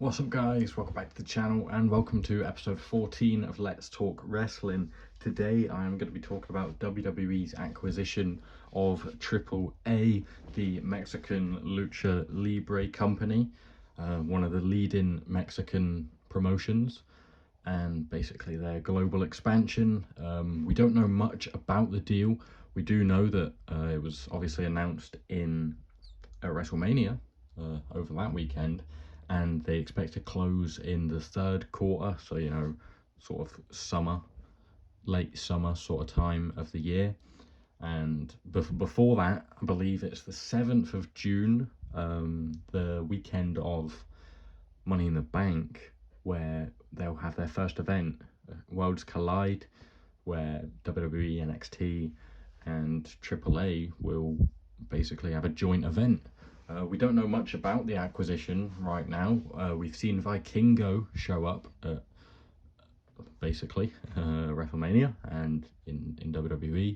What's up guys, welcome back to the channel and welcome to episode 14 of Let's Talk Wrestling. Today I am going to be talking about WWE's acquisition of AAA, the Mexican Lucha Libre company, one of the leading Mexican promotions, and basically their global expansion. We don't know much about the deal. We do know that it was obviously announced at WrestleMania over that weekend, and they expect to close in the third quarter, so sort of late summer sort of time of the year. And before that, I believe it's the 7th of June, the weekend of Money in the Bank, where they'll have their first event, Worlds Collide, where WWE, NXT and AAA will basically have a joint event. We don't know much about the acquisition right now. We've seen Vikingo show up at basically WrestleMania and in WWE.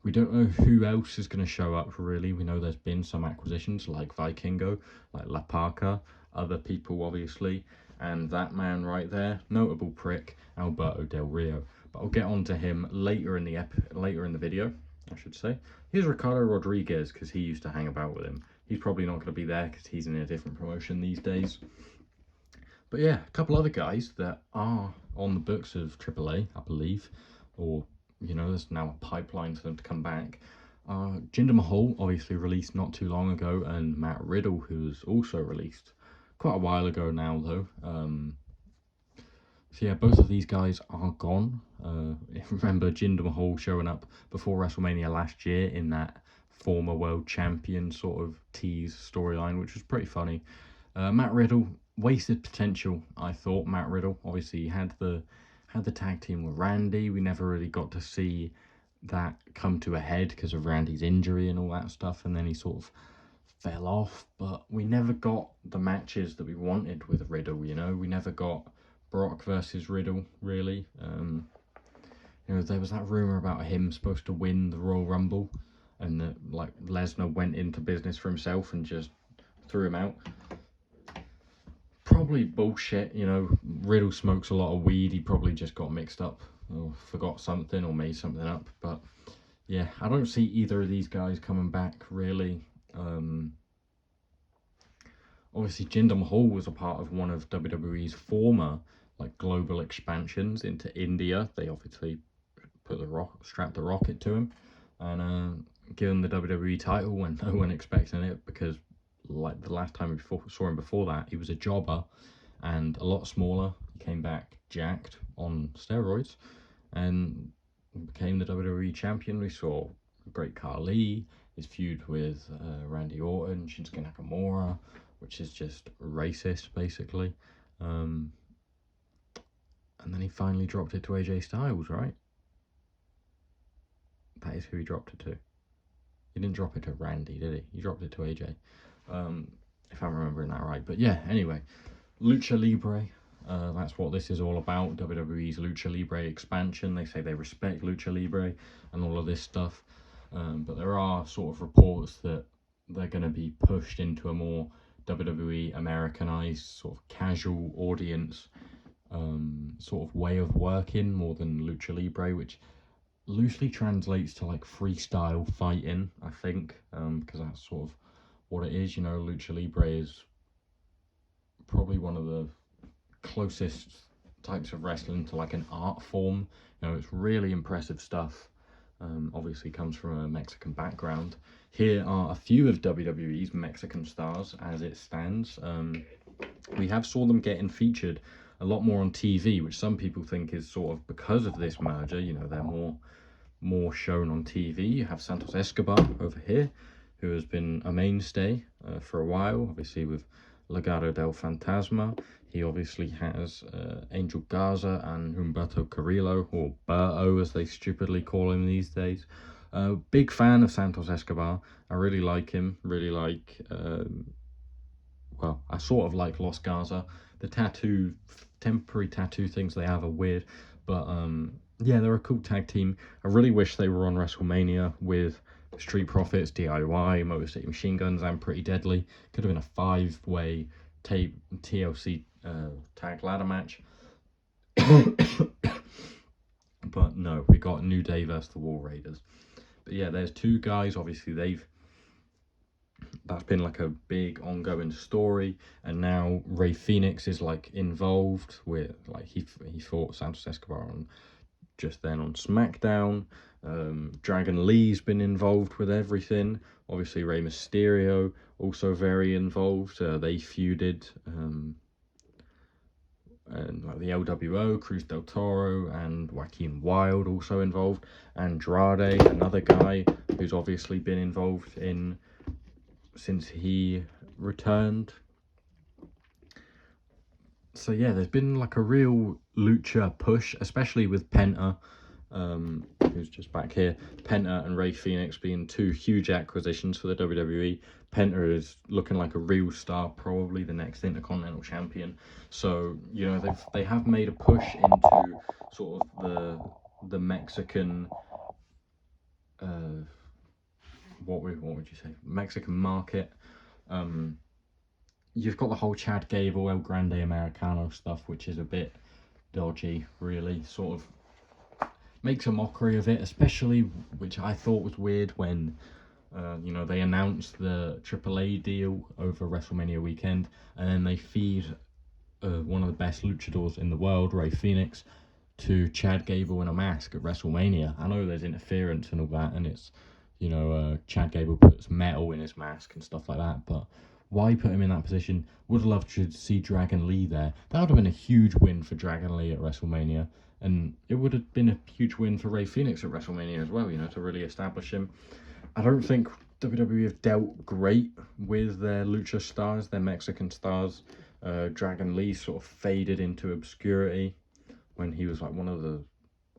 We don't know who else is going to show up really. We know there's been some acquisitions like Vikingo, like La Parca, other people obviously, and that man right there, notable prick, Alberto Del Rio. But I'll get on to him later in the video, I should say. Here's Ricardo Rodriguez, because he used to hang about with him. He's probably not going to be there because he's in a different promotion these days. But yeah, a couple other guys that are on the books of AAA, I believe, or there's now a pipeline for them to come back. Jinder Mahal, obviously released not too long ago, and Matt Riddle, who was also released quite a while ago now though. So yeah, both of these guys are gone. Remember Jinder Mahal showing up before WrestleMania last year in that former world champion sort of tease storyline, which was pretty funny. Matt Riddle, wasted potential, I thought. Matt Riddle, obviously he had the tag team with Randy. We never really got to see that come to a head because of Randy's injury and all that stuff, and then he sort of fell off. But we never got the matches that we wanted with Riddle. We never got Brock versus Riddle really. There was that rumor about him supposed to win the Royal Rumble, and that like Lesnar went into business for himself and just threw him out. Probably bullshit. Riddle smokes a lot of weed. He probably just got mixed up or forgot something or made something up. But yeah, I don't see either of these guys coming back really. Obviously Jinder Mahal was a part of one of WWE's former like global expansions into India. They obviously strapped the rocket to him and given the WWE title when no one expecting it, because like the last time we saw him before that, he was a jobber and a lot smaller. He came back jacked on steroids and became the WWE champion. We saw Great Khali, his feud with Randy Orton, Shinsuke Nakamura, which is just racist basically. And then he finally dropped it to AJ Styles, right? That is who he dropped it to. He didn't drop it to Randy, did he? He dropped it to AJ. If I'm remembering that right. But yeah, anyway, Lucha Libre, that's what this is all about. WWE's Lucha Libre expansion. They say they respect Lucha Libre and all of this stuff, but there are sort of reports that they're going to be pushed into a more WWE Americanized sort of casual audience sort of way of working more than Lucha Libre, which loosely translates to like freestyle fighting, I think, because that's sort of what it is. Lucha Libre is probably one of the closest types of wrestling to like an art form. It's really impressive stuff. Obviously comes from a Mexican background. Here are a few of WWE's Mexican stars as it stands. We have saw them getting featured a lot more on TV, which some people think is sort of because of this merger. They're more shown on TV. You have Santos Escobar over here, who has been a mainstay for a while, obviously with Legado del Fantasma. He obviously has Angel Garza and Humberto Carrillo, or Berto as they stupidly call him these days. Big fan of Santos Escobar. I really like him, well, I sort of like Los Garza. The temporary tattoo things they have are weird, but yeah, they're a cool tag team. I really wish they were on WrestleMania with Street Profits, Motor City Machine Guns, and Pretty Deadly. Could have been a 5-way TLC tag ladder match. But no, we got New Day versus the War Raiders. But yeah, there's two guys, obviously that's been like a big ongoing story, and now Rey Fenix is like involved with, like, he fought Santos Escobar on just then on SmackDown. Dragon Lee's been involved with everything. Obviously Rey Mysterio also very involved. They feuded, and like the LWO, Cruz del Toro and Joaquin Wilde also involved. Andrade, another guy who's obviously been involved in since he returned. So yeah, there's been like a real lucha push, especially with Penta, who's just back here. Penta and Rey Fenix being two huge acquisitions for the WWE. Penta is looking like a real star, probably the next Intercontinental Champion. So, you know, they have made a push into sort of the Mexican, what would you say, Mexican market. You've got the whole Chad Gable, El Grande Americano stuff, which is a bit dodgy, really. Sort of makes a mockery of it, especially, which I thought was weird, when you know, they announced the AAA deal over WrestleMania weekend, and then they feed one of the best luchadors in the world, Rey Fenix, to Chad Gable in a mask at WrestleMania. I know there's interference and all that, and it's, you know, Chad Gable puts metal in his mask and stuff like that, but why put him in that position? Would have loved to see Dragon Lee there. That would have been a huge win for Dragon Lee at WrestleMania, and it would have been a huge win for Rey Fenix at WrestleMania as well, you know, to really establish him. I don't think WWE have dealt great with their lucha stars, their Mexican stars. Dragon Lee sort of faded into obscurity when he was like one of the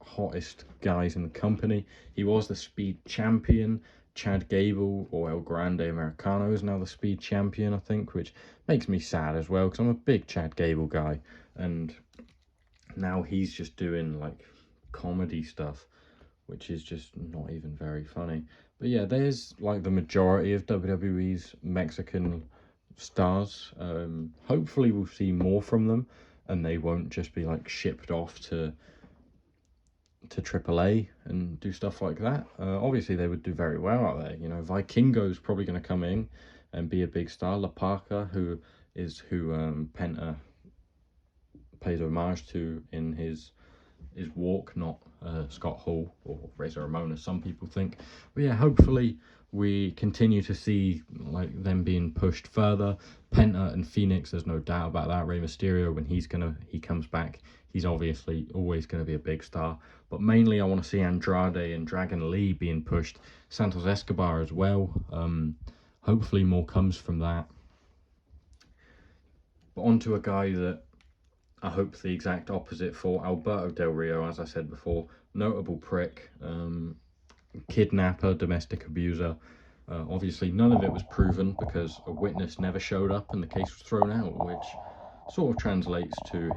hottest guys in the company. He was the Speed champion. Chad Gable, or El Grande Americano, is now the Speed champion, I think, which makes me sad as well, because I'm a big Chad Gable guy, and now he's just doing like comedy stuff, which is just not even very funny. But yeah, there's like the majority of WWE's Mexican stars. Hopefully we'll see more from them, and they won't just be like shipped off to AAA and do stuff like that. Obviously they would do very well out there. You know, Vikingo's probably going to come in and be a big star. La Parka, who Penta pays homage to in his walk, not Scott Hall or Razor Ramon, as some people think. But yeah, hopefully we continue to see like them being pushed further. Penta and Phoenix, there's no doubt about that. Rey Mysterio, when he comes back, he's obviously always going to be a big star. But mainly I want to see Andrade and Dragon Lee being pushed. Santos Escobar as well. Hopefully more comes from that. But on to a guy that I hope the exact opposite for, Alberto Del Rio. As I said before, notable prick, kidnapper, domestic abuser. Obviously none of it was proven because a witness never showed up and the case was thrown out, which sort of translates to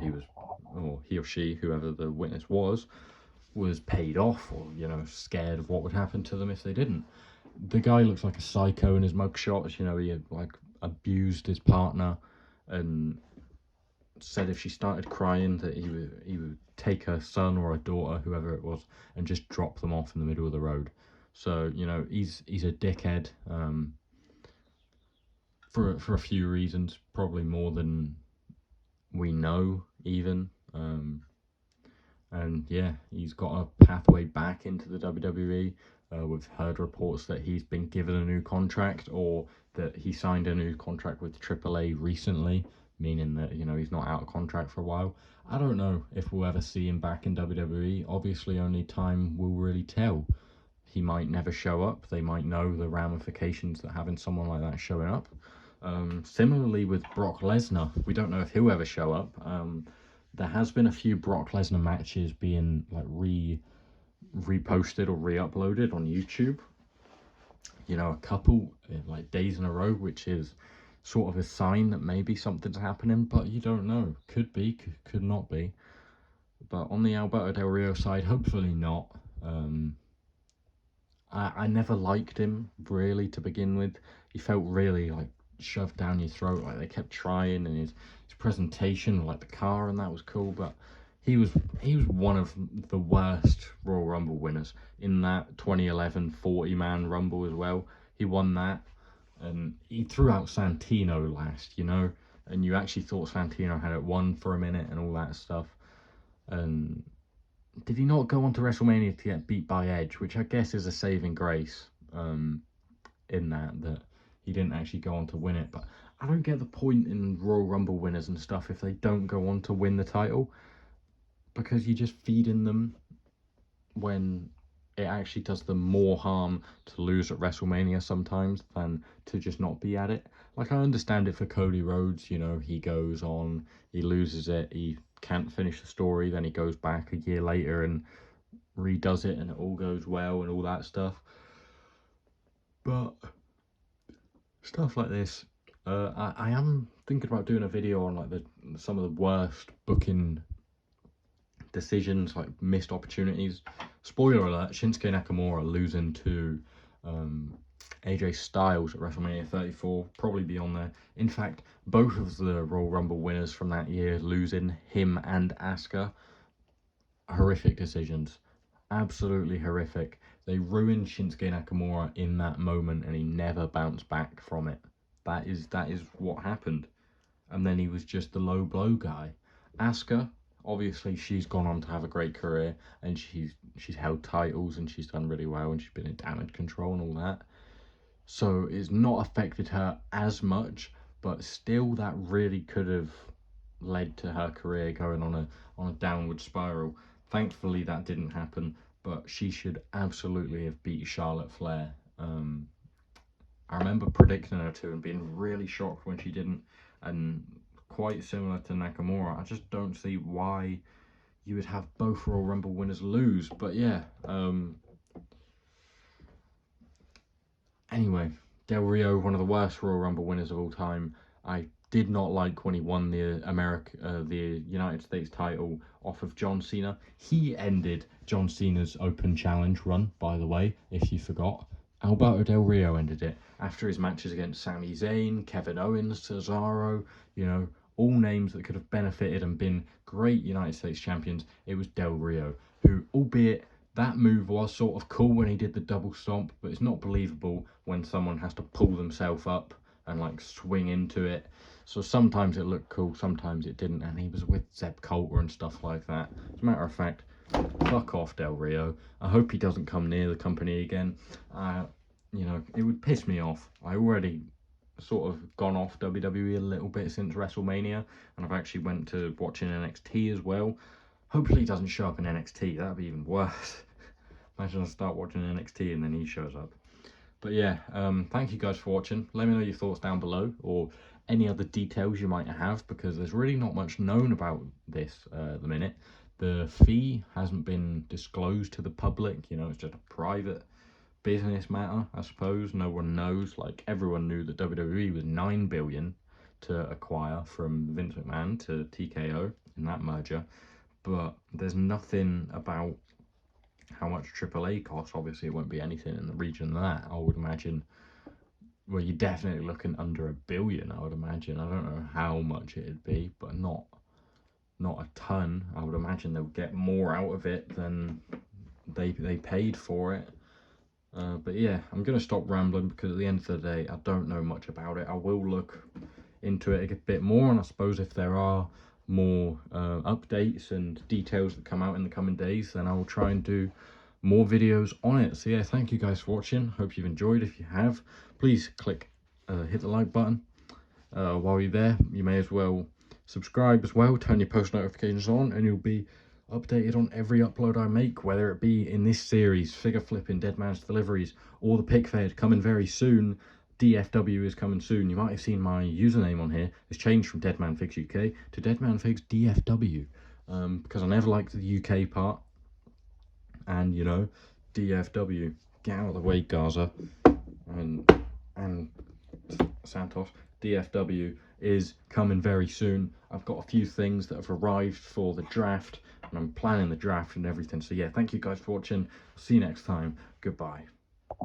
he or she, whoever the witness was paid off, or, you know, scared of what would happen to them if they didn't. The guy looks like a psycho in his mugshots. You know, he had like abused his partner and said if she started crying that he would take her son or her daughter, whoever it was, and just drop them off in the middle of the road. So, you know, he's a dickhead, for a few reasons, probably more than we know even. And yeah, he's got a pathway back into the WWE. We've heard reports that he's been given a new contract, or that he signed a new contract with AAA recently, meaning that, you know, he's not out of contract for a while. I don't know if we'll ever see him back in WWE. Obviously, only time will really tell. He might never show up. They might know the ramifications that having someone like that showing up. Similarly with Brock Lesnar, we don't know if he'll ever show up. There has been a few Brock Lesnar matches being like reposted or re-uploaded on YouTube. You know, a couple like days in a row, which is sort of a sign that maybe something's happening, but you don't know. Could be, could not be. But on the Alberto Del Rio side, hopefully not. I never liked him really to begin with. He felt really like shoved down your throat, like they kept trying, and his presentation, like the car and that was cool, but he was one of the worst Royal Rumble winners in that 2011 40-man Rumble as well. He won that, and he threw out Santino last, you know, and you actually thought Santino had it won for a minute and all that stuff. And did he not go on to WrestleMania to get beat by Edge, which I guess is a saving grace in that he didn't actually go on to win it. But I don't get the point in Royal Rumble winners and stuff if they don't go on to win the title, because you're just feeding them when it actually does them more harm to lose at WrestleMania sometimes than to just not be at it. Like, I understand it for Cody Rhodes, you know, he goes on, he loses it, he can't finish the story, then he goes back a year later and redoes it and it all goes well and all that stuff. But stuff like this, I am thinking about doing a video on like some of the worst booking decisions, like missed opportunities. Spoiler alert, Shinsuke Nakamura losing to AJ Styles at WrestleMania 34, probably be on there. In fact, both of the Royal Rumble winners from that year losing, him and Asuka, horrific decisions, absolutely horrific. They ruined Shinsuke Nakamura in that moment and he never bounced back from it. That is what happened. And then he was just the low blow guy. Asuka, obviously she's gone on to have a great career and she's held titles and she's done really well and she's been in Damage Control and all that. So it's not affected her as much, but still that really could have led to her career going on a downward spiral. Thankfully that didn't happen, but she should absolutely have beat Charlotte Flair. I remember predicting her to and being really shocked when she didn't, and quite similar to Nakamura, I just don't see why you would have both Royal Rumble winners lose. But yeah, anyway, Del Rio, one of the worst Royal Rumble winners of all time. I did not like when he won the United States title off of John Cena. He ended John Cena's Open Challenge run, by the way, if you forgot. Alberto Del Rio ended it after his matches against Sami Zayn, Kevin Owens, Cesaro, you know, all names that could have benefited and been great United States champions. It was Del Rio, who, albeit that move was sort of cool when he did the double stomp, but it's not believable when someone has to pull themselves up and like swing into it. So sometimes it looked cool, sometimes it didn't, and he was with Zeb Coulter and stuff like that. As a matter of fact, fuck off, Del Rio. I hope he doesn't come near the company again. You know, it would piss me off. I already sort of gone off WWE a little bit since WrestleMania, and I've actually went to watching NXT as well. Hopefully he doesn't show up in NXT, that'd be even worse. Imagine I start watching NXT and then he shows up. But yeah, thank you guys for watching. Let me know your thoughts down below, or any other details you might have, because there's really not much known about this at the minute. The fee hasn't been disclosed to the public, you know, it's just a private business matter, I suppose. No one knows. Like, everyone knew that WWE was $9 billion to acquire from Vince McMahon to TKO in that merger, but there's nothing about how much AAA costs. Obviously it won't be anything in the region of that, I would imagine. Well, you're definitely looking under $1 billion, I would imagine. I don't know how much it'd be, but not a ton. I would imagine they'll get more out of it than they paid for it. But yeah, I'm going to stop rambling, because at the end of the day, I don't know much about it. I will look into it a bit more, and I suppose if there are more updates and details that come out in the coming days, then I will try and do more videos on it. So yeah, thank you guys for watching. Hope you've enjoyed. If you have, please hit the like button. While you're there, you may as well subscribe as well, turn your post notifications on, and you'll be updated on every upload I make, whether it be in this series, figure flipping, Dead Man's Deliveries, or the PIC-FED coming very soon. DFW is coming soon. You might have seen my username on here. It's changed from DeadmanFigs UK to DeadmanFigs DFW, because I never liked the UK part. And, you know, DFW, get out of the way, Gaza and Santos. DFW is coming very soon. I've got a few things that have arrived for the draft, and I'm planning the draft and everything. So yeah, thank you guys for watching. See you next time. Goodbye.